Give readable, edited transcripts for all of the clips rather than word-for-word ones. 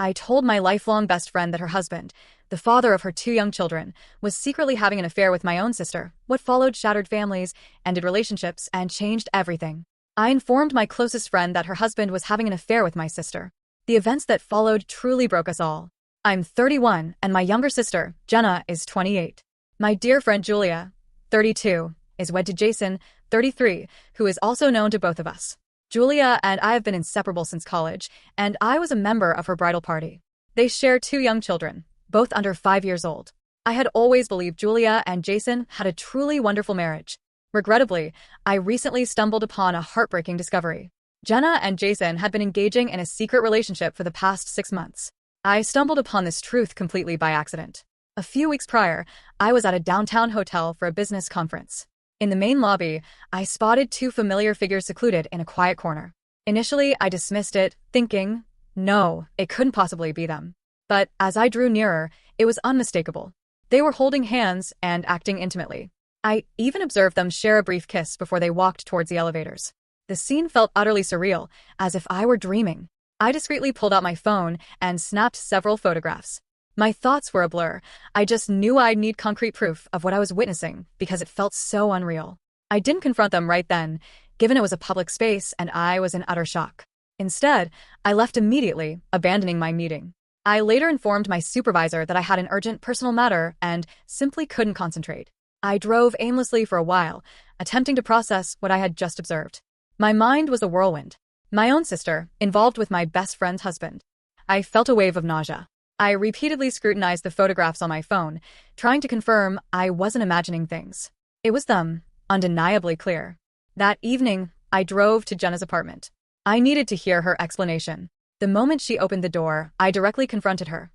I told my lifelong best friend that her husband, the father of her two young children, was secretly having an affair with my own sister. What followed shattered families, ended relationships, and changed everything. I informed my closest friend that her husband was having an affair with my sister. The events that followed truly broke us all. I'm 31, and my younger sister, Jenna, is 28. My dear friend Julia, 32, is wed to Jason, 33, who is also known to both of us. Julia and I have been inseparable since college, and I was a member of her bridal party. They share two young children, both under 5 years old. I had always believed Julia and Jason had a truly wonderful marriage. Regrettably, I recently stumbled upon a heartbreaking discovery. Jenna and Jason had been engaging in a secret relationship for the past 6 months. I stumbled upon this truth completely by accident. A few weeks prior, I was at a downtown hotel for a business conference. In the main lobby, I spotted two familiar figures secluded in a quiet corner. Initially, I dismissed it, thinking, no, it couldn't possibly be them. But as I drew nearer, it was unmistakable. They were holding hands and acting intimately. I even observed them share a brief kiss before they walked towards the elevators. The scene felt utterly surreal, as if I were dreaming. I discreetly pulled out my phone and snapped several photographs. My thoughts were a blur. I just knew I'd need concrete proof of what I was witnessing because it felt so unreal. I didn't confront them right then, given it was a public space and I was in utter shock. Instead, I left immediately, abandoning my meeting. I later informed my supervisor that I had an urgent personal matter and simply couldn't concentrate. I drove aimlessly for a while, attempting to process what I had just observed. My mind was a whirlwind. My own sister, involved with my best friend's husband. I felt a wave of nausea. I repeatedly scrutinized the photographs on my phone, trying to confirm I wasn't imagining things. It was them, undeniably clear. That evening, I drove to Jenna's apartment. I needed to hear her explanation. The moment she opened the door, I directly confronted her.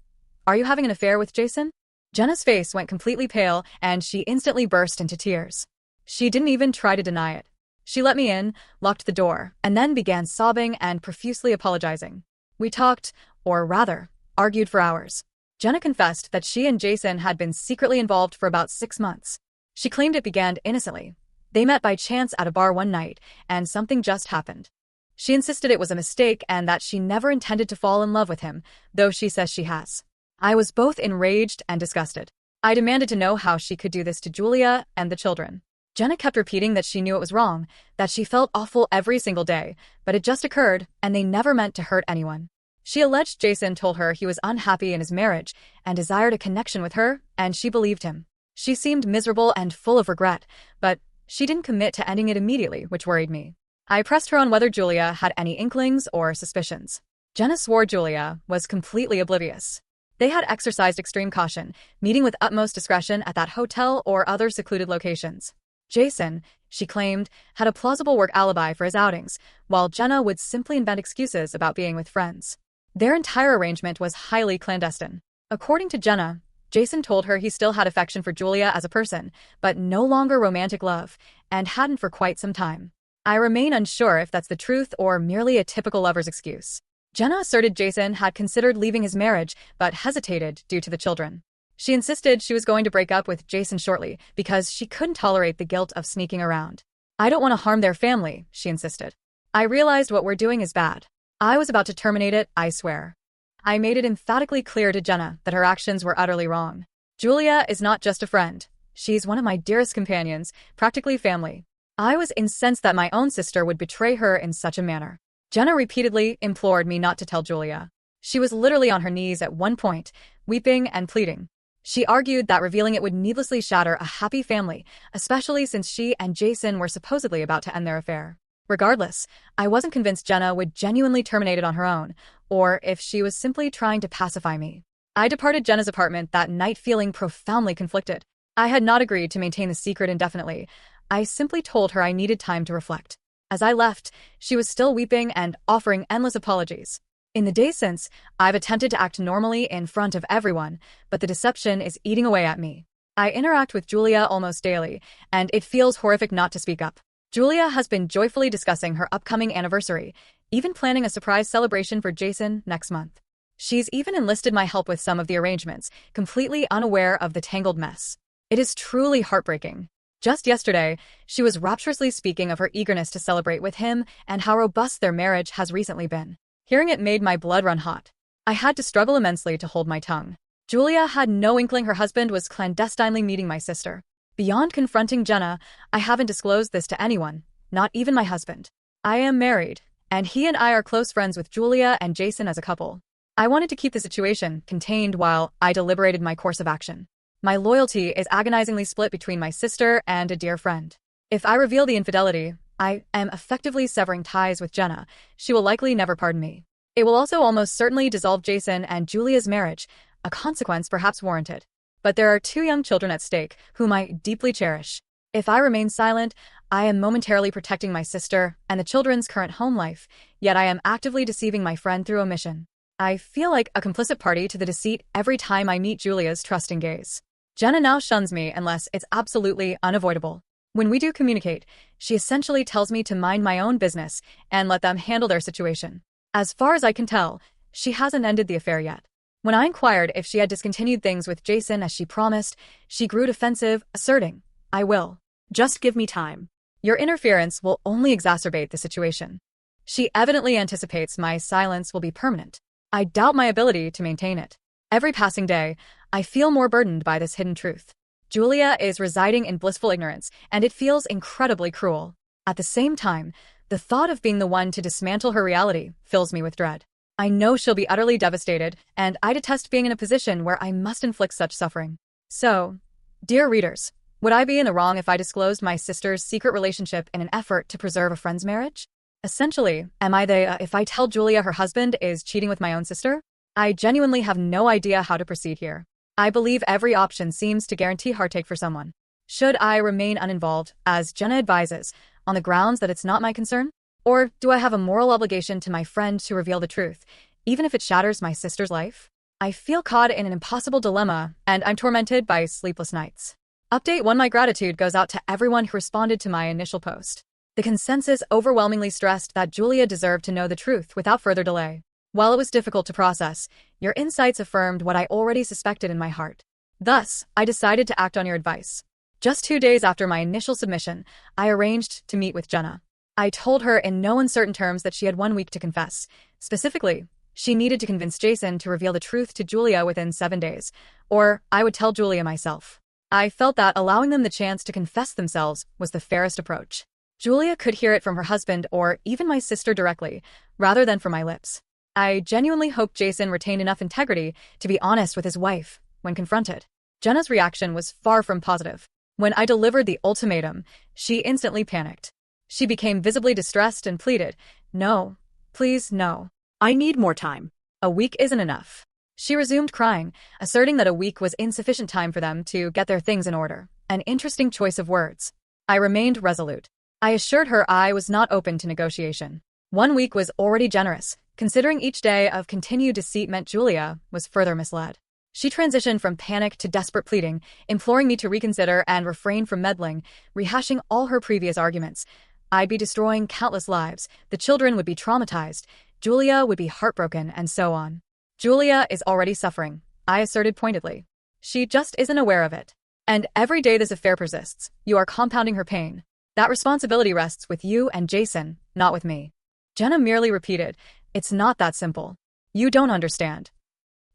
"Are you having an affair with Jason?" Jenna's face went completely pale, and she instantly burst into tears. She didn't even try to deny it. She let me in, locked the door, and then began sobbing and profusely apologizing. We talked, or rather, argued for hours. Jenna confessed that she and Jason had been secretly involved for about 6 months. She claimed it began innocently. They met by chance at a bar one night, and something just happened. She insisted it was a mistake and that she never intended to fall in love with him, though she says she has. I was both enraged and disgusted. I demanded to know how she could do this to Julia and the children. Jenna kept repeating that she knew it was wrong, that she felt awful every single day, but it just occurred, and they never meant to hurt anyone. She alleged Jason told her he was unhappy in his marriage and desired a connection with her, and she believed him. She seemed miserable and full of regret, but she didn't commit to ending it immediately, which worried me. I pressed her on whether Julia had any inklings or suspicions. Jenna swore Julia was completely oblivious. They had exercised extreme caution, meeting with utmost discretion at that hotel or other secluded locations. Jason, she claimed, had a plausible work alibi for his outings, while Jenna would simply invent excuses about being with friends. Their entire arrangement was highly clandestine. According to Jenna, Jason told her he still had affection for Julia as a person, but no longer romantic love, and hadn't for quite some time. I remain unsure if that's the truth or merely a typical lover's excuse. Jenna asserted Jason had considered leaving his marriage, but hesitated due to the children. She insisted she was going to break up with Jason shortly because she couldn't tolerate the guilt of sneaking around. "I don't want to harm their family," she insisted. "I realized what we're doing is bad. I was about to terminate it, I swear." I made it emphatically clear to Jenna that her actions were utterly wrong. Julia is not just a friend. She's one of my dearest companions, practically family. I was incensed that my own sister would betray her in such a manner. Jenna repeatedly implored me not to tell Julia. She was literally on her knees at one point, weeping and pleading. She argued that revealing it would needlessly shatter a happy family, especially since she and Jason were supposedly about to end their affair. Regardless, I wasn't convinced Jenna would genuinely terminate it on her own, or if she was simply trying to pacify me. I departed Jenna's apartment that night feeling profoundly conflicted. I had not agreed to maintain the secret indefinitely. I simply told her I needed time to reflect. As I left, she was still weeping and offering endless apologies. In the days since, I've attempted to act normally in front of everyone, but the deception is eating away at me. I interact with Julia almost daily, and it feels horrific not to speak up. Julia has been joyfully discussing her upcoming anniversary, even planning a surprise celebration for Jason next month. She's even enlisted my help with some of the arrangements, completely unaware of the tangled mess. It is truly heartbreaking. Just yesterday, she was rapturously speaking of her eagerness to celebrate with him and how robust their marriage has recently been. Hearing it made my blood run hot. I had to struggle immensely to hold my tongue. Julia had no inkling her husband was clandestinely meeting my sister. Beyond confronting Jenna, I haven't disclosed this to anyone, not even my husband. I am married, and he and I are close friends with Julia and Jason as a couple. I wanted to keep the situation contained while I deliberated my course of action. My loyalty is agonizingly split between my sister and a dear friend. If I reveal the infidelity, I am effectively severing ties with Jenna. She will likely never pardon me. It will also almost certainly dissolve Jason and Julia's marriage, a consequence perhaps warranted. But there are 2 young children at stake, whom I deeply cherish. If I remain silent, I am momentarily protecting my sister and the children's current home life, yet I am actively deceiving my friend through omission. I feel like a complicit party to the deceit every time I meet Julia's trusting gaze. Jenna now shuns me unless it's absolutely unavoidable. When we do communicate, she essentially tells me to mind my own business and let them handle their situation. As far as I can tell, she hasn't ended the affair yet. When I inquired if she had discontinued things with Jason as she promised, she grew defensive, asserting, "I will. Just give me time. Your interference will only exacerbate the situation." She evidently anticipates my silence will be permanent. I doubt my ability to maintain it. Every passing day, I feel more burdened by this hidden truth. Julia is residing in blissful ignorance, and it feels incredibly cruel. At the same time, the thought of being the one to dismantle her reality fills me with dread. I know she'll be utterly devastated, and I detest being in a position where I must inflict such suffering. So, dear readers, would I be in the wrong if I disclosed my sister's secret relationship in an effort to preserve a friend's marriage? Essentially, am I if I tell Julia her husband is cheating with my own sister? I genuinely have no idea how to proceed here. I believe every option seems to guarantee heartache for someone. Should I remain uninvolved, as Jenna advises, on the grounds that it's not my concern? Or do I have a moral obligation to my friend to reveal the truth, even if it shatters my sister's life? I feel caught in an impossible dilemma, and I'm tormented by sleepless nights. Update 1: My gratitude goes out to everyone who responded to my initial post. The consensus overwhelmingly stressed that Julia deserved to know the truth without further delay. While it was difficult to process, your insights affirmed what I already suspected in my heart. Thus, I decided to act on your advice. Just 2 days after my initial submission, I arranged to meet with Jenna. I told her in no uncertain terms that she had 1 week to confess. Specifically, she needed to convince Jason to reveal the truth to Julia within 7 days, or I would tell Julia myself. I felt that allowing them the chance to confess themselves was the fairest approach. Julia could hear it from her husband or even my sister directly, rather than from my lips. I genuinely hoped Jason retained enough integrity to be honest with his wife when confronted. Jenna's reaction was far from positive. When I delivered the ultimatum, she instantly panicked. She became visibly distressed and pleaded, "No, please no. I need more time. A week isn't enough." She resumed crying, asserting that a week was insufficient time for them to get their things in order. An interesting choice of words. I remained resolute. I assured her I was not open to negotiation. 1 week was already generous, considering each day of continued deceit meant Julia was further misled. She transitioned from panic to desperate pleading, imploring me to reconsider and refrain from meddling, rehashing all her previous arguments. I'd be destroying countless lives, the children would be traumatized, Julia would be heartbroken, and so on. Julia is already suffering, I asserted pointedly. She just isn't aware of it. And every day this affair persists, you are compounding her pain. That responsibility rests with you and Jason, not with me. Jenna merely repeated, "It's not that simple. You don't understand."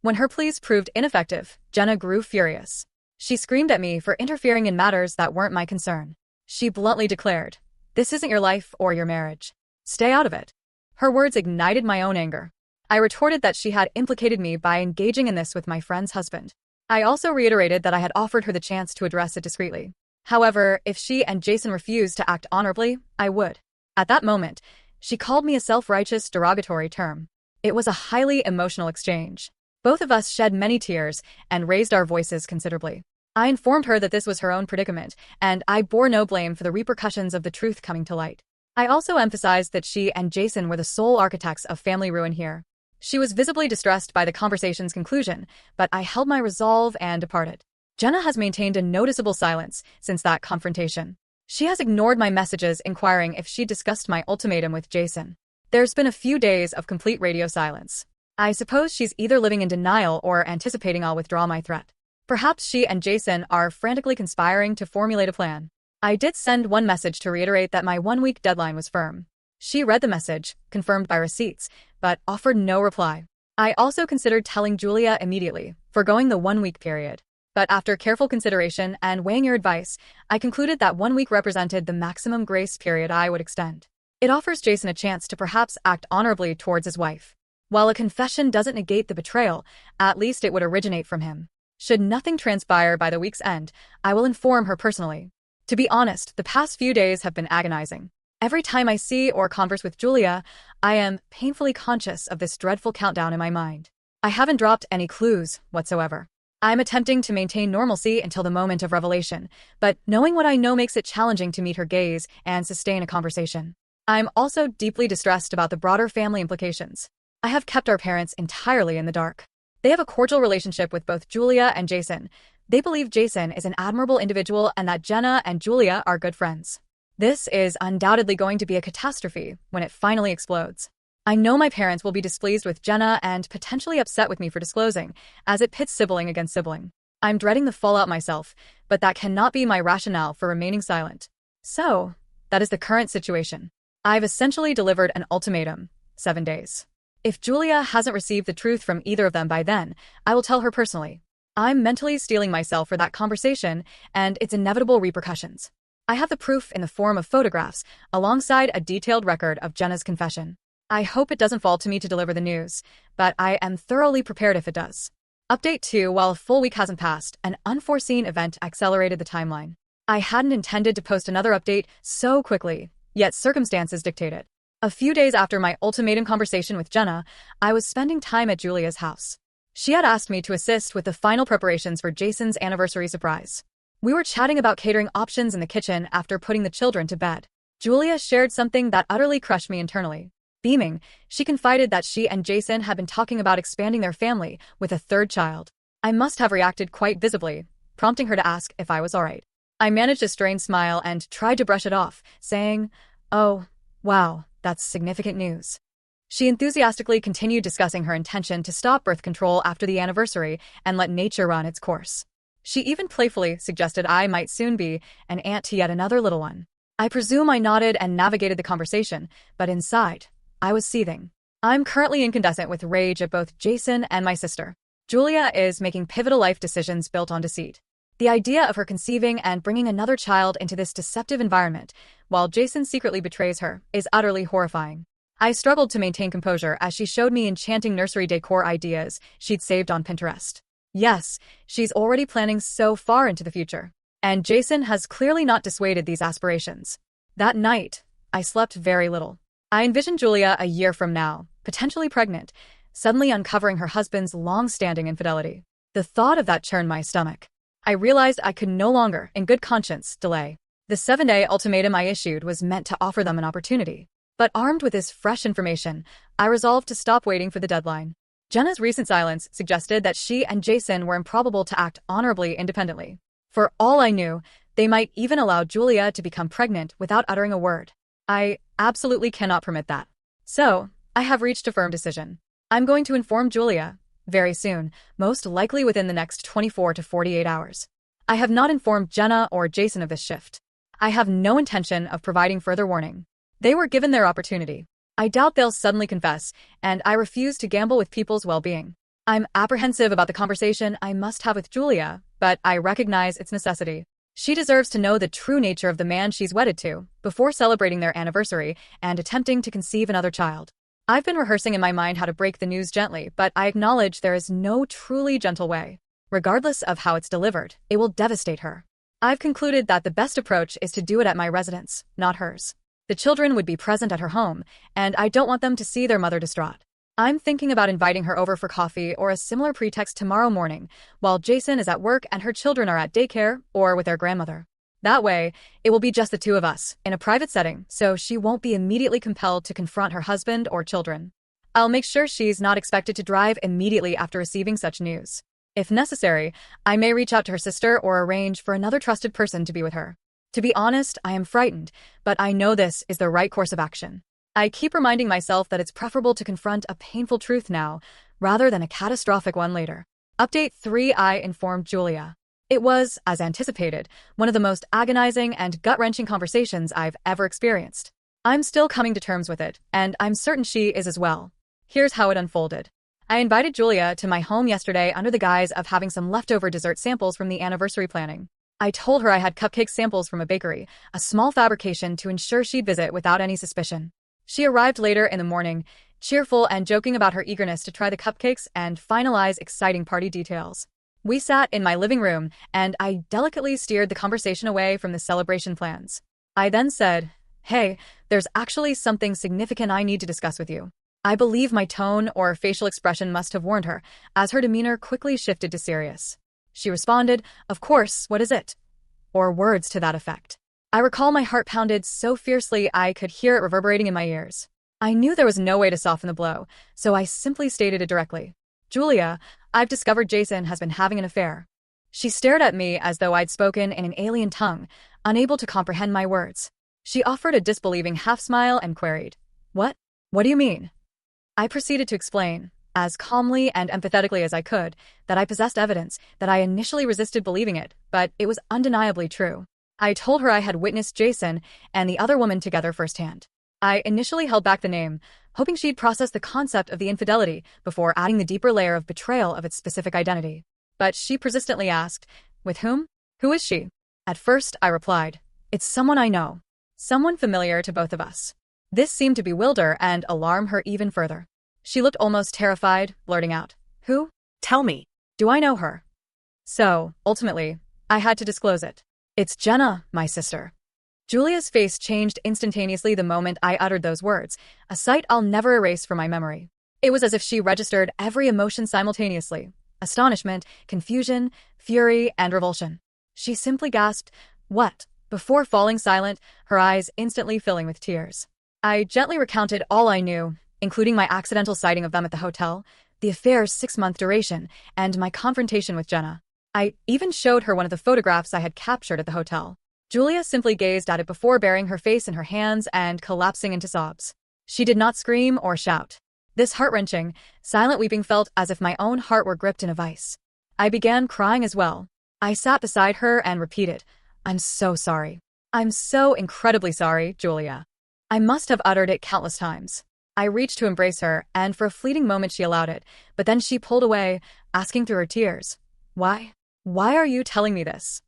When her pleas proved ineffective, Jenna grew furious. She screamed at me for interfering in matters that weren't my concern. She bluntly declared, "This isn't your life or your marriage. Stay out of it." Her words ignited my own anger. I retorted that she had implicated me by engaging in this with my friend's husband. I also reiterated that I had offered her the chance to address it discreetly. However, if she and Jason refused to act honorably, I would. At that moment, she called me a self-righteous, derogatory term. It was a highly emotional exchange. Both of us shed many tears and raised our voices considerably. I informed her that this was her own predicament, and I bore no blame for the repercussions of the truth coming to light. I also emphasized that she and Jason were the sole architects of family ruin here. She was visibly distressed by the conversation's conclusion, but I held my resolve and departed. Jenna has maintained a noticeable silence since that confrontation. She has ignored my messages inquiring if she discussed my ultimatum with Jason. There's been a few days of complete radio silence. I suppose she's either living in denial or anticipating I'll withdraw my threat. Perhaps she and Jason are frantically conspiring to formulate a plan. I did send one message to reiterate that my 1-week deadline was firm. She read the message, confirmed by receipts, but offered no reply. I also considered telling Julia immediately, foregoing the 1-week period. But after careful consideration and weighing your advice, I concluded that 1 week represented the maximum grace period I would extend. It offers Jason a chance to perhaps act honorably towards his wife. While a confession doesn't negate the betrayal, at least it would originate from him. Should nothing transpire by the week's end, I will inform her personally. To be honest, the past few days have been agonizing. Every time I see or converse with Julia, I am painfully conscious of this dreadful countdown in my mind. I haven't dropped any clues whatsoever. I'm attempting to maintain normalcy until the moment of revelation, but knowing what I know makes it challenging to meet her gaze and sustain a conversation. I'm also deeply distressed about the broader family implications. I have kept our parents entirely in the dark. They have a cordial relationship with both Julia and Jason. They believe Jason is an admirable individual and that Jenna and Julia are good friends. This is undoubtedly going to be a catastrophe when it finally explodes. I know my parents will be displeased with Jenna and potentially upset with me for disclosing, as it pits sibling against sibling. I'm dreading the fallout myself, but that cannot be my rationale for remaining silent. So, that is the current situation. I've essentially delivered an ultimatum: 7 days. If Julia hasn't received the truth from either of them by then, I will tell her personally. I'm mentally steeling myself for that conversation and its inevitable repercussions. I have the proof in the form of photographs, alongside a detailed record of Jenna's confession. I hope it doesn't fall to me to deliver the news, but I am thoroughly prepared if it does. Update 2: while a full week hasn't passed, an unforeseen event accelerated the timeline. I hadn't intended to post another update so quickly, yet circumstances dictated. A few days after my ultimatum conversation with Jenna, I was spending time at Julia's house. She had asked me to assist with the final preparations for Jason's anniversary surprise. We were chatting about catering options in the kitchen after putting the children to bed. Julia shared something that utterly crushed me internally. Beaming, she confided that she and Jason had been talking about expanding their family with a third child. I must have reacted quite visibly, prompting her to ask if I was alright. I managed a strained smile and tried to brush it off, saying, "Oh, wow, that's significant news." She enthusiastically continued discussing her intention to stop birth control after the anniversary and let nature run its course. She even playfully suggested I might soon be an aunt to yet another little one. I presume I nodded and navigated the conversation, but inside, I was seething. I'm currently incandescent with rage at both Jason and my sister. Julia is making pivotal life decisions built on deceit. The idea of her conceiving and bringing another child into this deceptive environment, while Jason secretly betrays her, is utterly horrifying. I struggled to maintain composure as she showed me enchanting nursery decor ideas she'd saved on Pinterest. Yes, she's already planning so far into the future. And Jason has clearly not dissuaded these aspirations. That night, I slept very little. I envisioned Julia a year from now, potentially pregnant, suddenly uncovering her husband's long-standing infidelity. The thought of that churned my stomach. I realized I could no longer, in good conscience, delay. The 7-day ultimatum I issued was meant to offer them an opportunity. But armed with this fresh information, I resolved to stop waiting for the deadline. Jenna's recent silence suggested that she and Jason were improbable to act honorably independently. For all I knew, they might even allow Julia to become pregnant without uttering a word. I absolutely cannot permit that. So, I have reached a firm decision. I'm going to inform Julia very soon, most likely within the next 24 to 48 hours. I have not informed Jenna or Jason of this shift. I have no intention of providing further warning. They were given their opportunity. I doubt they'll suddenly confess, and I refuse to gamble with people's well-being. I'm apprehensive about the conversation I must have with Julia, but I recognize its necessity. She deserves to know the true nature of the man she's wedded to before celebrating their anniversary and attempting to conceive another child. I've been rehearsing in my mind how to break the news gently, but I acknowledge there is no truly gentle way. Regardless of how it's delivered, it will devastate her. I've concluded that the best approach is to do it at my residence, not hers. The children would be present at her home, and I don't want them to see their mother distraught. I'm thinking about inviting her over for coffee or a similar pretext tomorrow morning, while Jason is at work and her children are at daycare or with their grandmother. That way, it will be just the two of us, in a private setting, so she won't be immediately compelled to confront her husband or children. I'll make sure she's not expected to drive immediately after receiving such news. If necessary, I may reach out to her sister or arrange for another trusted person to be with her. To be honest, I am frightened, but I know this is the right course of action. I keep reminding myself that it's preferable to confront a painful truth now, rather than a catastrophic one later. Update 3: I informed Julia. It was, as anticipated, one of the most agonizing and gut-wrenching conversations I've ever experienced. I'm still coming to terms with it, and I'm certain she is as well. Here's how it unfolded. I invited Julia to my home yesterday under the guise of having some leftover dessert samples from the anniversary planning. I told her I had cupcake samples from a bakery, a small fabrication to ensure she'd visit without any suspicion. She arrived later in the morning, cheerful and joking about her eagerness to try the cupcakes and finalize exciting party details. We sat in my living room, and I delicately steered the conversation away from the celebration plans. I then said, "Hey, there's actually something significant I need to discuss with you." I believe my tone or facial expression must have warned her, as her demeanor quickly shifted to serious. She responded, "Of course, what is it?" Or words to that effect. I recall my heart pounded so fiercely I could hear it reverberating in my ears. I knew there was no way to soften the blow, so I simply stated it directly. "Julia, I've discovered Jason has been having an affair." She stared at me as though I'd spoken in an alien tongue, unable to comprehend my words. She offered a disbelieving half-smile and queried, "What? What do you mean?" I proceeded to explain, as calmly and empathetically as I could, that I possessed evidence, that I initially resisted believing it, but it was undeniably true. I told her I had witnessed Jason and the other woman together firsthand. I initially held back the name, hoping she'd process the concept of the infidelity before adding the deeper layer of betrayal of its specific identity. But she persistently asked, "With whom? Who is she?" At first, I replied, "It's someone I know. Someone familiar to both of us." This seemed to bewilder and alarm her even further. She looked almost terrified, blurting out, "Who? Tell me." Do I know her?" So, ultimately, I had to disclose it. "It's Jenna, my sister." Julia's face changed instantaneously the moment I uttered those words, a sight I'll never erase from my memory. It was as if she registered every emotion simultaneously: astonishment, confusion, fury, and revulsion. She simply gasped, "What?" before falling silent, her eyes instantly filling with tears. I gently recounted all I knew, including my accidental sighting of them at the hotel, the affair's 6-month duration, and my confrontation with Jenna. I even showed her one of the photographs I had captured at the hotel. Julia simply gazed at it before burying her face in her hands and collapsing into sobs. She did not scream or shout. This heart-wrenching, silent weeping felt as if my own heart were gripped in a vice. I began crying as well. I sat beside her and repeated, "I'm so sorry. I'm so incredibly sorry, Julia." I must have uttered it countless times. I reached to embrace her, and for a fleeting moment she allowed it, but then she pulled away, asking through her tears, "Why? Why are you telling me this?"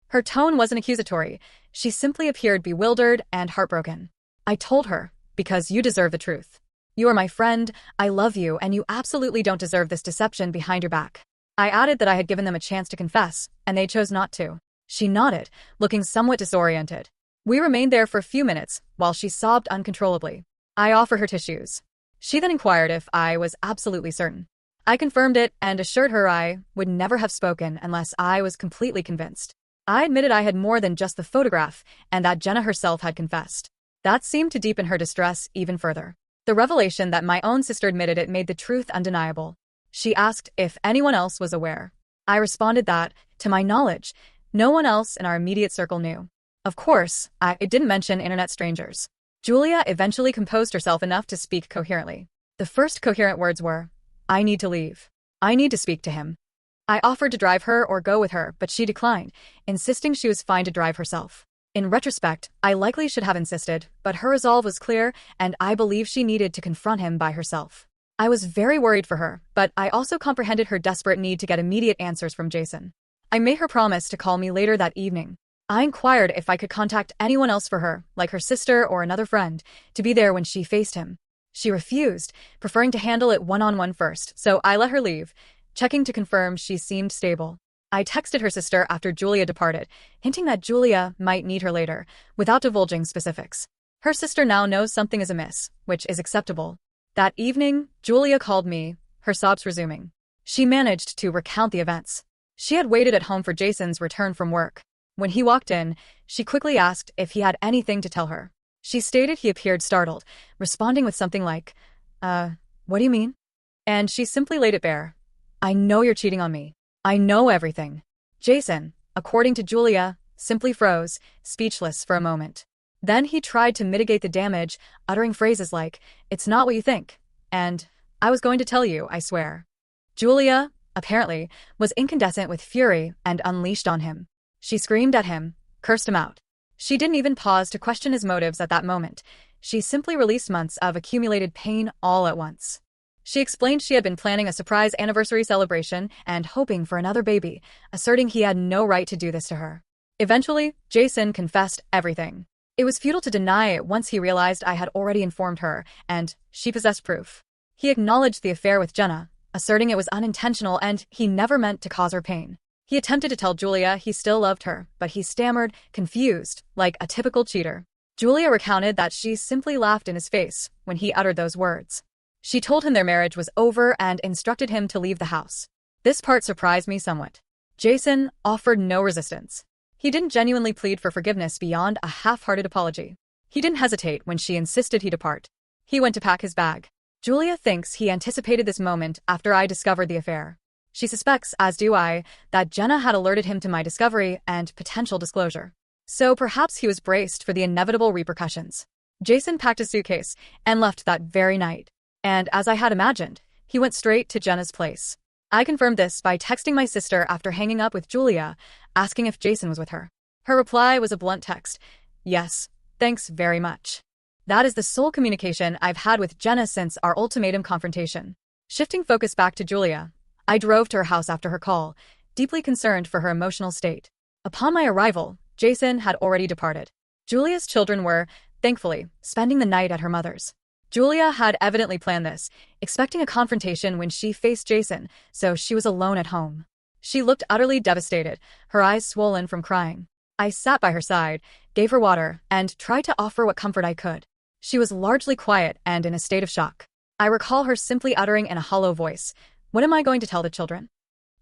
Her tone wasn't accusatory. She simply appeared bewildered and heartbroken. I told her, "Because you deserve the truth. You are my friend, I love you, and you absolutely don't deserve this deception behind your back." I added that I had given them a chance to confess, and they chose not to. She nodded, looking somewhat disoriented. We remained there for a few minutes, while she sobbed uncontrollably. I offered her tissues. She then inquired if I was absolutely certain. I confirmed it and assured her I would never have spoken unless I was completely convinced. I admitted I had more than just the photograph, and that Jenna herself had confessed. That seemed to deepen her distress even further. The revelation that my own sister admitted it made the truth undeniable. She asked if anyone else was aware. I responded that, to my knowledge, no one else in our immediate circle knew. Of course, I didn't mention internet strangers. Julia eventually composed herself enough to speak coherently. The first coherent words were, "I need to leave. I need to speak to him." I offered to drive her or go with her, but she declined, insisting she was fine to drive herself. In retrospect, I likely should have insisted, but her resolve was clear, and I believe she needed to confront him by herself. I was very worried for her, but I also comprehended her desperate need to get immediate answers from Jason. I made her promise to call me later that evening. I inquired if I could contact anyone else for her, like her sister or another friend, to be there when she faced him. She refused, preferring to handle it one-on-one first, so I let her leave, checking to confirm she seemed stable. I texted her sister after Julia departed, hinting that Julia might need her later, without divulging specifics. Her sister now knows something is amiss, which is acceptable. That evening, Julia called me, her sobs resuming. She managed to recount the events. She had waited at home for Jason's return from work. When he walked in, she quickly asked if he had anything to tell her. She stated he appeared startled, responding with something like, what do you mean?" And she simply laid it bare. "I know you're cheating on me. I know everything." Jason, according to Julia, simply froze, speechless for a moment. Then he tried to mitigate the damage, uttering phrases like, "It's not what you think," and "I was going to tell you, I swear." Julia, apparently, was incandescent with fury and unleashed on him. She screamed at him, cursed him out. She didn't even pause to question his motives at that moment. She simply released months of accumulated pain all at once. She explained she had been planning a surprise anniversary celebration and hoping for another baby, asserting he had no right to do this to her. Eventually, Jason confessed everything. It was futile to deny it once he realized I had already informed her, and she possessed proof. He acknowledged the affair with Jenna, asserting it was unintentional and he never meant to cause her pain. He attempted to tell Julia he still loved her, but he stammered, confused, like a typical cheater. Julia recounted that she simply laughed in his face when he uttered those words. She told him their marriage was over and instructed him to leave the house. This part surprised me somewhat. Jason offered no resistance. He didn't genuinely plead for forgiveness beyond a half-hearted apology. He didn't hesitate when she insisted he depart. He went to pack his bag. Julia thinks he anticipated this moment after I discovered the affair. She suspects, as do I, that Jenna had alerted him to my discovery and potential disclosure. So perhaps he was braced for the inevitable repercussions. Jason packed his suitcase and left that very night. And as I had imagined, he went straight to Jenna's place. I confirmed this by texting my sister after hanging up with Julia, asking if Jason was with her. Her reply was a blunt text, "Yes, thanks very much." That is the sole communication I've had with Jenna since our ultimatum confrontation. Shifting focus back to Julia, I drove to her house after her call, deeply concerned for her emotional state. Upon my arrival, Jason had already departed. Julia's children were, thankfully, spending the night at her mother's. Julia had evidently planned this, expecting a confrontation when she faced Jason, so she was alone at home. She looked utterly devastated, her eyes swollen from crying. I sat by her side, gave her water, and tried to offer what comfort I could. She was largely quiet and in a state of shock. I recall her simply uttering in a hollow voice, "What am I going to tell the children?"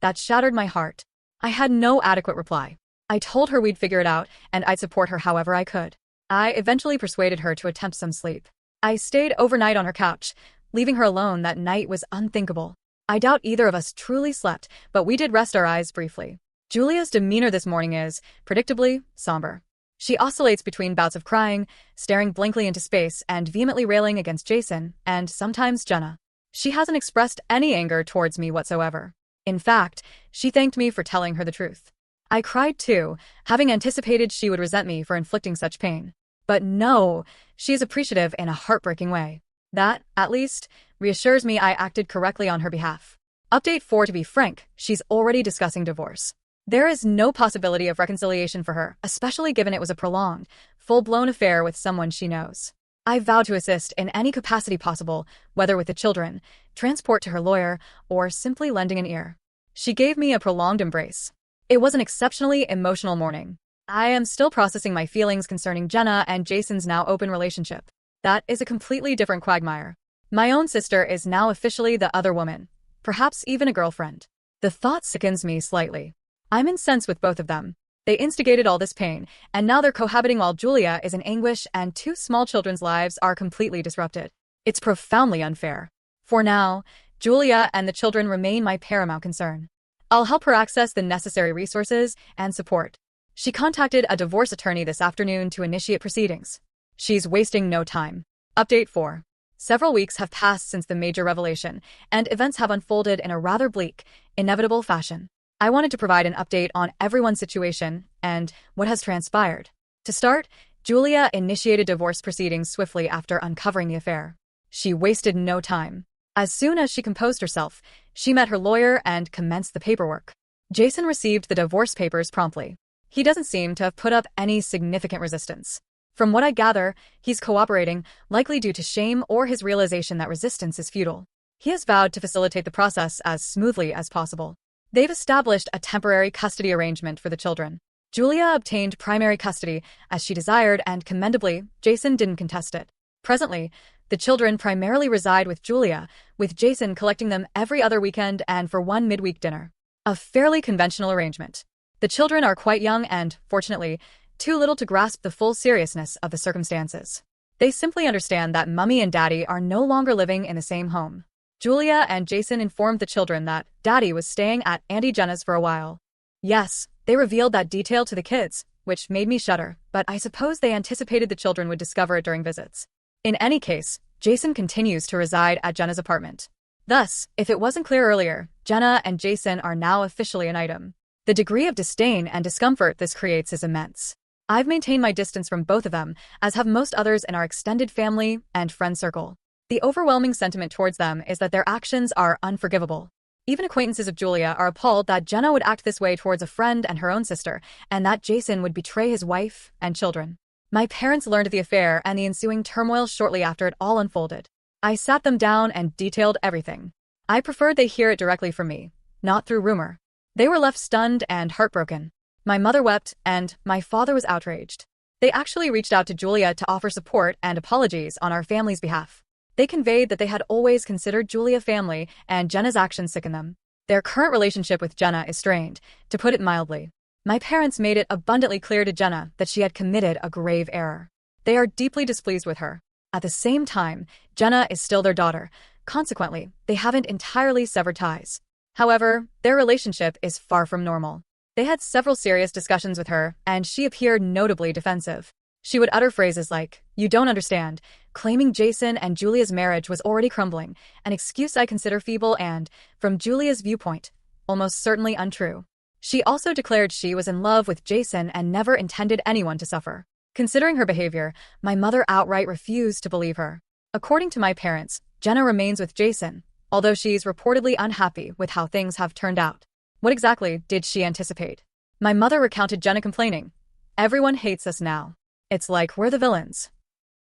That shattered my heart. I had no adequate reply. I told her we'd figure it out, and I'd support her however I could. I eventually persuaded her to attempt some sleep. I stayed overnight on her couch. Leaving her alone that night was unthinkable. I doubt either of us truly slept, but we did rest our eyes briefly. Julia's demeanor this morning is, predictably, somber. She oscillates between bouts of crying, staring blankly into space, and vehemently railing against Jason, and sometimes Jenna. She hasn't expressed any anger towards me whatsoever. In fact, she thanked me for telling her the truth. I cried too, having anticipated she would resent me for inflicting such pain. But no, she is appreciative in a heartbreaking way. That, at least, reassures me I acted correctly on her behalf. Update 4. To be frank, she's already discussing divorce. There is no possibility of reconciliation for her, especially given it was a prolonged, full-blown affair with someone she knows. I vow to assist in any capacity possible, whether with the children, transport to her lawyer, or simply lending an ear. She gave me a prolonged embrace. It was an exceptionally emotional morning. I am still processing my feelings concerning Jenna and Jason's now open relationship. That is a completely different quagmire. My own sister is now officially the other woman, perhaps even a girlfriend. The thought sickens me slightly. I'm incensed with both of them. They instigated all this pain, and now they're cohabiting while Julia is in anguish and two small children's lives are completely disrupted. It's profoundly unfair. For now, Julia and the children remain my paramount concern. I'll help her access the necessary resources and support. She contacted a divorce attorney this afternoon to initiate proceedings. She's wasting no time. Update 4. Several weeks have passed since the major revelation, and events have unfolded in a rather bleak, inevitable fashion. I wanted to provide an update on everyone's situation and what has transpired. To start, Julia initiated divorce proceedings swiftly after uncovering the affair. She wasted no time. As soon as she composed herself, she met her lawyer and commenced the paperwork. Jason received the divorce papers promptly. He doesn't seem to have put up any significant resistance. From what I gather, he's cooperating, likely due to shame or his realization that resistance is futile. He has vowed to facilitate the process as smoothly as possible. They've established a temporary custody arrangement for the children. Julia obtained primary custody as she desired, and commendably, Jason didn't contest it. Presently, the children primarily reside with Julia, with Jason collecting them every other weekend and for one midweek dinner. A fairly conventional arrangement. The children are quite young and, fortunately, too little to grasp the full seriousness of the circumstances. They simply understand that Mummy and Daddy are no longer living in the same home. Julia and Jason informed the children that Daddy was staying at Auntie Jenna's for a while. Yes, they revealed that detail to the kids, which made me shudder, but I suppose they anticipated the children would discover it during visits. In any case, Jason continues to reside at Jenna's apartment. Thus, if it wasn't clear earlier, Jenna and Jason are now officially an item. The degree of disdain and discomfort this creates is immense. I've maintained my distance from both of them, as have most others in our extended family and friend circle. The overwhelming sentiment towards them is that their actions are unforgivable. Even acquaintances of Julia are appalled that Jenna would act this way towards a friend and her own sister, and that Jason would betray his wife and children. My parents learned of the affair and the ensuing turmoil shortly after it all unfolded. I sat them down and detailed everything. I preferred they hear it directly from me, not through rumor. They were left stunned and heartbroken. My mother wept, and my father was outraged. They actually reached out to Julia to offer support and apologies on our family's behalf. They conveyed that they had always considered Julia family, and Jenna's actions sickened them. Their current relationship with Jenna is strained, to put it mildly. My parents made it abundantly clear to Jenna that she had committed a grave error. They are deeply displeased with her. At the same time, Jenna is still their daughter. Consequently, they haven't entirely severed ties. However, their relationship is far from normal. They had several serious discussions with her, and she appeared notably defensive. She would utter phrases like, "You don't understand," claiming Jason and Julia's marriage was already crumbling, an excuse I consider feeble and, from Julia's viewpoint, almost certainly untrue. She also declared she was in love with Jason and never intended anyone to suffer. Considering her behavior, my mother outright refused to believe her. According to my parents, Jenna remains with Jason, although she's reportedly unhappy with how things have turned out. What exactly did she anticipate? My mother recounted Jenna complaining, "Everyone hates us now. It's like we're the villains."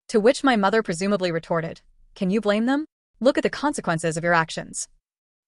To which my mother presumably retorted, "Can you blame them? Look at the consequences of your actions."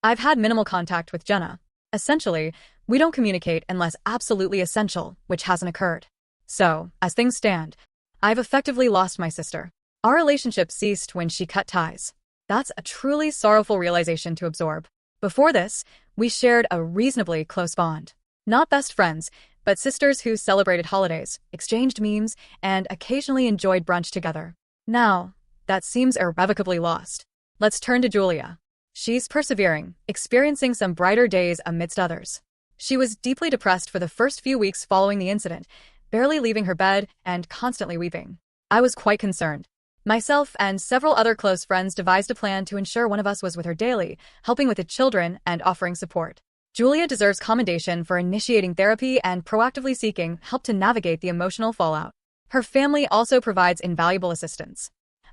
I've had minimal contact with Jenna. Essentially, we don't communicate unless absolutely essential, which hasn't occurred. So, as things stand, I've effectively lost my sister. Our relationship ceased when she cut ties. That's a truly sorrowful realization to absorb. Before this, we shared a reasonably close bond. Not best friends, but sisters who celebrated holidays, exchanged memes, and occasionally enjoyed brunch together. Now, that seems irrevocably lost. Let's turn to Julia. She's persevering, experiencing some brighter days amidst others. She was deeply depressed for the first few weeks following the incident, barely leaving her bed and constantly weeping. I was quite concerned. Myself and several other close friends devised a plan to ensure one of us was with her daily, helping with the children and offering support. Julia deserves commendation for initiating therapy and proactively seeking help to navigate the emotional fallout. Her family also provides invaluable assistance.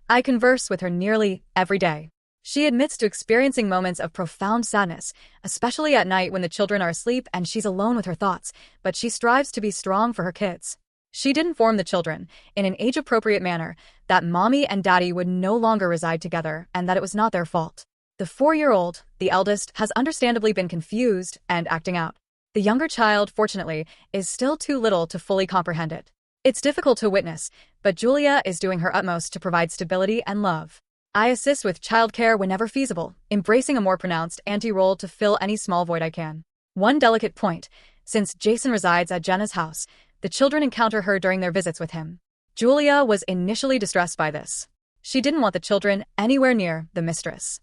I converse with her nearly every day. She admits to experiencing moments of profound sadness, especially at night when the children are asleep and she's alone with her thoughts, but she strives to be strong for her kids. She did inform the children, in an age-appropriate manner, that mommy and daddy would no longer reside together and that it was not their fault. The 4-year-old, the eldest, has understandably been confused and acting out. The younger child, fortunately, is still too little to fully comprehend it. It's difficult to witness, but Julia is doing her utmost to provide stability and love. I assist with childcare whenever feasible, embracing a more pronounced auntie role to fill any small void I can. One delicate point, since Jason resides at Jenna's house, the children encounter her during their visits with him. Julia was initially distressed by this. She didn't want the children anywhere near the mistress.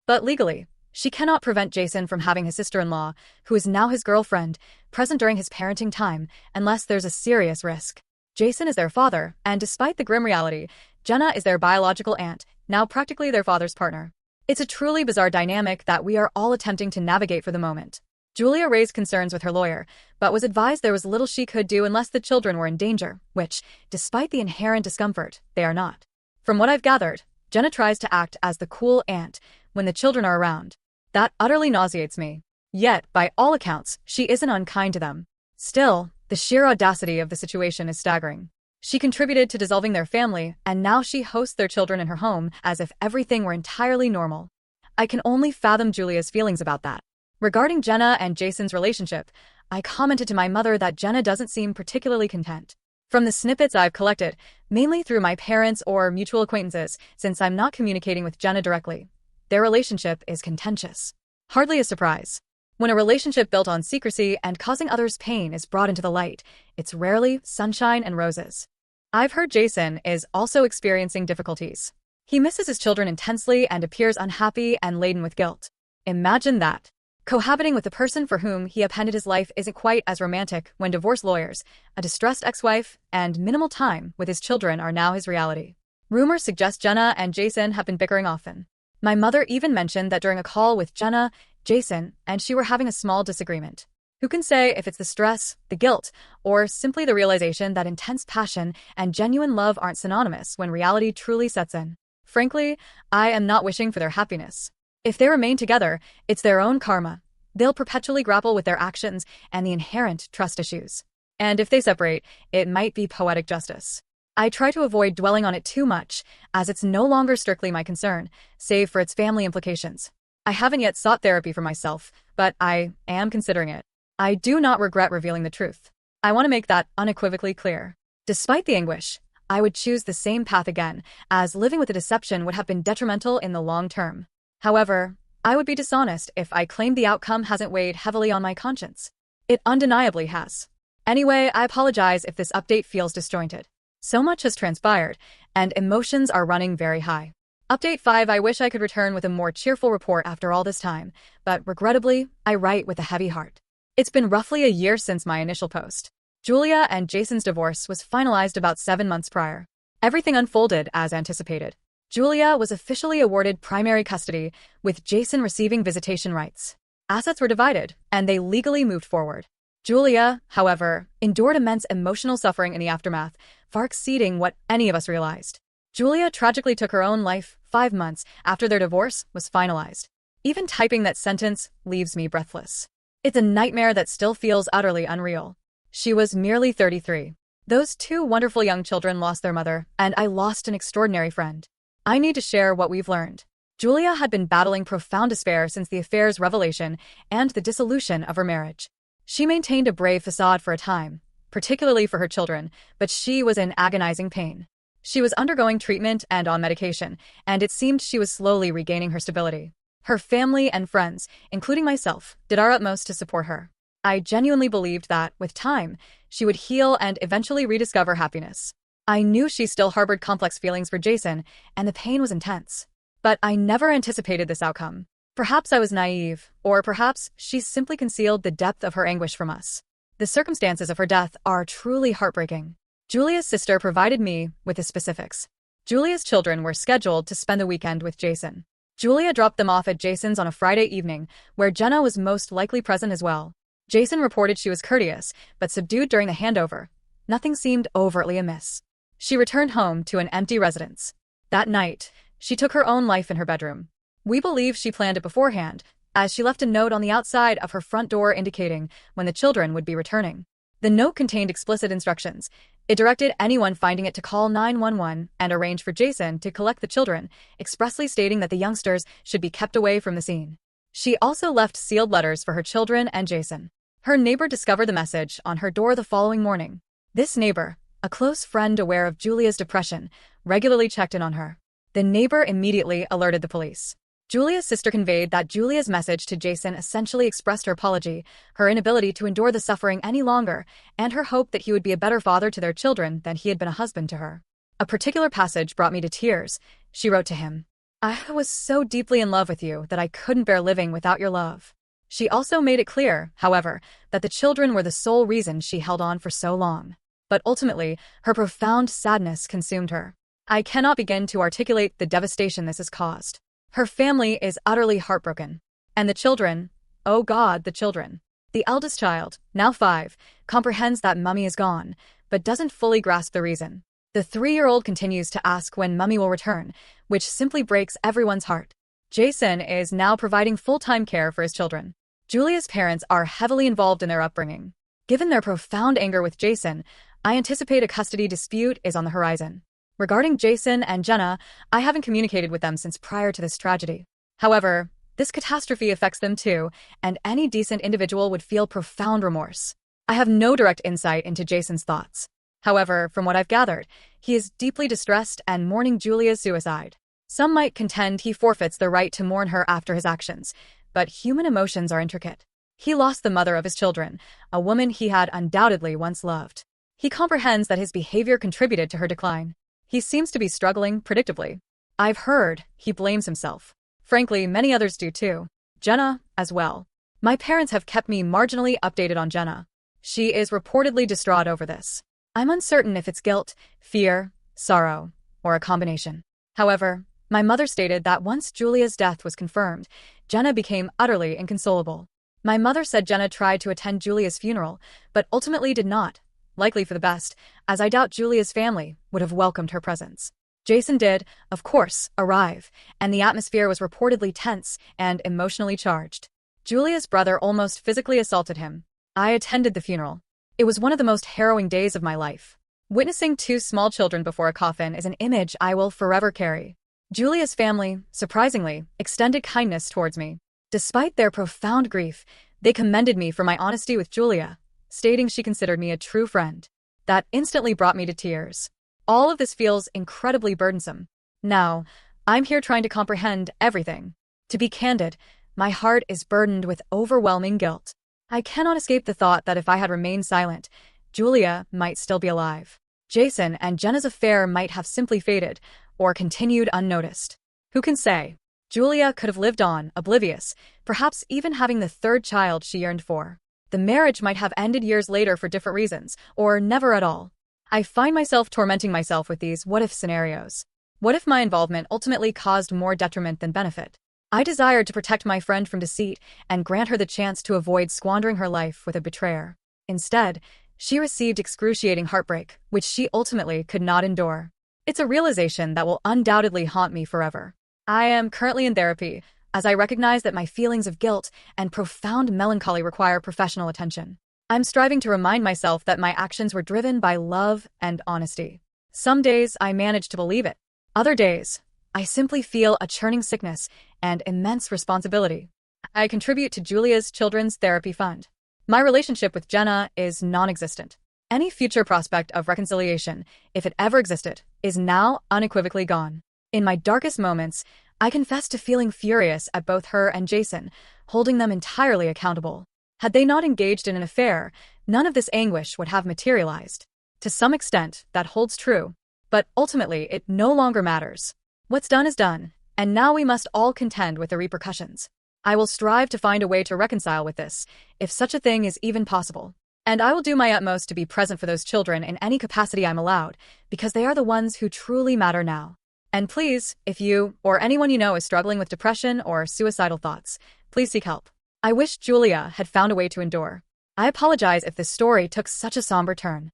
But legally, she cannot prevent Jason from having his sister-in-law, who is now his girlfriend, present during his parenting time, unless there's a serious risk. Jason is their father, and despite the grim reality, Jenna is their biological aunt, now practically their father's partner. It's a truly bizarre dynamic that we are all attempting to navigate for the moment. Julia raised concerns with her lawyer, but was advised there was little she could do unless the children were in danger, which, despite the inherent discomfort, they are not. From what I've gathered, Jenna tries to act as the cool aunt when the children are around. That utterly nauseates me. Yet, by all accounts, she isn't unkind to them. Still, the sheer audacity of the situation is staggering. She contributed to dissolving their family, and now she hosts their children in her home as if everything were entirely normal. I can only fathom Julia's feelings about that. Regarding Jenna and Jason's relationship, I commented to my mother that Jenna doesn't seem particularly content. From the snippets I've collected, mainly through my parents or mutual acquaintances, since I'm not communicating with Jenna directly, their relationship is contentious. Hardly a surprise. When a relationship built on secrecy and causing others pain is brought into the light, it's rarely sunshine and roses. I've heard Jason is also experiencing difficulties. He misses his children intensely and appears unhappy and laden with guilt. Imagine that. Cohabiting with the person for whom he appended his life isn't quite as romantic when divorce lawyers, a distressed ex-wife, and minimal time with his children are now his reality. Rumors suggest Jenna and Jason have been bickering often. My mother even mentioned that during a call with Jenna, Jason and she were having a small disagreement. Who can say if it's the stress, the guilt, or simply the realization that intense passion and genuine love aren't synonymous when reality truly sets in? Frankly, I am not wishing for their happiness. If they remain together, it's their own karma. They'll perpetually grapple with their actions and the inherent trust issues. And if they separate, it might be poetic justice. I try to avoid dwelling on it too much, as it's no longer strictly my concern, save for its family implications. I haven't yet sought therapy for myself, but I am considering it. I do not regret revealing the truth. I want to make that unequivocally clear. Despite the anguish, I would choose the same path again, as living with a deception would have been detrimental in the long term. However, I would be dishonest if I claimed the outcome hasn't weighed heavily on my conscience. It undeniably has. Anyway, I apologize if this update feels disjointed. So much has transpired, and emotions are running very high. Update 5. I wish I could return with a more cheerful report after all this time, but regrettably, I write with a heavy heart. It's been roughly a year since my initial post. Julia and Jason's divorce was finalized about 7 months prior. Everything unfolded as anticipated. Julia was officially awarded primary custody, with Jason receiving visitation rights. Assets were divided, and they legally moved forward. Julia, however, endured immense emotional suffering in the aftermath, far exceeding what any of us realized. Julia tragically took her own life 5 months after their divorce was finalized. Even typing that sentence leaves me breathless. It's a nightmare that still feels utterly unreal. She was merely 33. Those 2 wonderful young children lost their mother, and I lost an extraordinary friend. I need to share what we've learned. Julia had been battling profound despair since the affair's revelation and the dissolution of her marriage. She maintained a brave facade for a time, particularly for her children, but she was in agonizing pain. She was undergoing treatment and on medication, and it seemed she was slowly regaining her stability. Her family and friends, including myself, did our utmost to support her. I genuinely believed that, with time, she would heal and eventually rediscover happiness. I knew she still harbored complex feelings for Jason, and the pain was intense. But I never anticipated this outcome. Perhaps I was naive, or perhaps she simply concealed the depth of her anguish from us. The circumstances of her death are truly heartbreaking. Julia's sister provided me with the specifics. Julia's children were scheduled to spend the weekend with Jason. Julia dropped them off at Jason's on a Friday evening, where Jenna was most likely present as well. Jason reported she was courteous, but subdued during the handover. Nothing seemed overtly amiss. She returned home to an empty residence. That night, she took her own life in her bedroom. We believe she planned it beforehand, as she left a note on the outside of her front door indicating when the children would be returning. The note contained explicit instructions. It directed anyone finding it to call 911 and arrange for Jason to collect the children, expressly stating that the youngsters should be kept away from the scene. She also left sealed letters for her children and Jason. Her neighbor discovered the message on her door the following morning. This neighbor, a close friend aware of Julia's depression, regularly checked in on her. The neighbor immediately alerted the police. Julia's sister conveyed that Julia's message to Jason essentially expressed her apology, her inability to endure the suffering any longer, and her hope that he would be a better father to their children than he had been a husband to her. A particular passage brought me to tears. She wrote to him, "I was so deeply in love with you that I couldn't bear living without your love." She also made it clear, however, that the children were the sole reason she held on for so long. But ultimately, her profound sadness consumed her. I cannot begin to articulate the devastation this has caused. Her family is utterly heartbroken. And the children, oh God, the children. The eldest child, now 5, comprehends that Mummy is gone, but doesn't fully grasp the reason. The 3-year-old continues to ask when Mummy will return, which simply breaks everyone's heart. Jason is now providing full-time care for his children. Julia's parents are heavily involved in their upbringing. Given their profound anger with Jason, I anticipate a custody dispute is on the horizon. Regarding Jason and Jenna, I haven't communicated with them since prior to this tragedy. However, this catastrophe affects them too, and any decent individual would feel profound remorse. I have no direct insight into Jason's thoughts. However, from what I've gathered, he is deeply distressed and mourning Julia's suicide. Some might contend he forfeits the right to mourn her after his actions, but human emotions are intricate. He lost the mother of his children, a woman he had undoubtedly once loved. He comprehends that his behavior contributed to her decline. He seems to be struggling, predictably. I've heard he blames himself. Frankly, many others do too. Jenna, as well. My parents have kept me marginally updated on Jenna. She is reportedly distraught over this. I'm uncertain if it's guilt, fear, sorrow, or a combination. However, my mother stated that once Julia's death was confirmed, Jenna became utterly inconsolable. My mother said Jenna tried to attend Julia's funeral, but ultimately did not. Likely for the best, as I doubt Julia's family would have welcomed her presence. Jason did, of course, arrive, and the atmosphere was reportedly tense and emotionally charged. Julia's brother almost physically assaulted him. I attended the funeral. It was one of the most harrowing days of my life. Witnessing two small children before a coffin is an image I will forever carry. Julia's family, surprisingly, extended kindness towards me. Despite their profound grief, they commended me for my honesty with Julia, stating she considered me a true friend. That instantly brought me to tears. All of this feels incredibly burdensome. Now, I'm here trying to comprehend everything. To be candid, my heart is burdened with overwhelming guilt. I cannot escape the thought that if I had remained silent, Julia might still be alive. Jason and Jenna's affair might have simply faded, or continued unnoticed. Who can say? Julia could have lived on, oblivious, perhaps even having the third child she yearned for. The marriage might have ended years later for different reasons, or never at all. I find myself tormenting myself with these what-if scenarios. What if my involvement ultimately caused more detriment than benefit? I desired to protect my friend from deceit and grant her the chance to avoid squandering her life with a betrayer. Instead, she received excruciating heartbreak, which she ultimately could not endure. It's a realization that will undoubtedly haunt me forever. I am currently in therapy, as I recognize that my feelings of guilt and profound melancholy require professional attention. I'm striving to remind myself that my actions were driven by love and honesty. Some days I manage to believe it. Other days, I simply feel a churning sickness and immense responsibility. I contribute to Julia's Children's Therapy Fund. My relationship with Jenna is non-existent. Any future prospect of reconciliation, if it ever existed, is now unequivocally gone. In my darkest moments, I confess to feeling furious at both her and Jason, holding them entirely accountable. Had they not engaged in an affair, none of this anguish would have materialized. To some extent, that holds true. But ultimately, it no longer matters. What's done is done, and now we must all contend with the repercussions. I will strive to find a way to reconcile with this, if such a thing is even possible. And I will do my utmost to be present for those children in any capacity I'm allowed, because they are the ones who truly matter now. And please, if you, or anyone you know is struggling with depression or suicidal thoughts, please seek help. I wish Julia had found a way to endure. I apologize if this story took such a somber turn.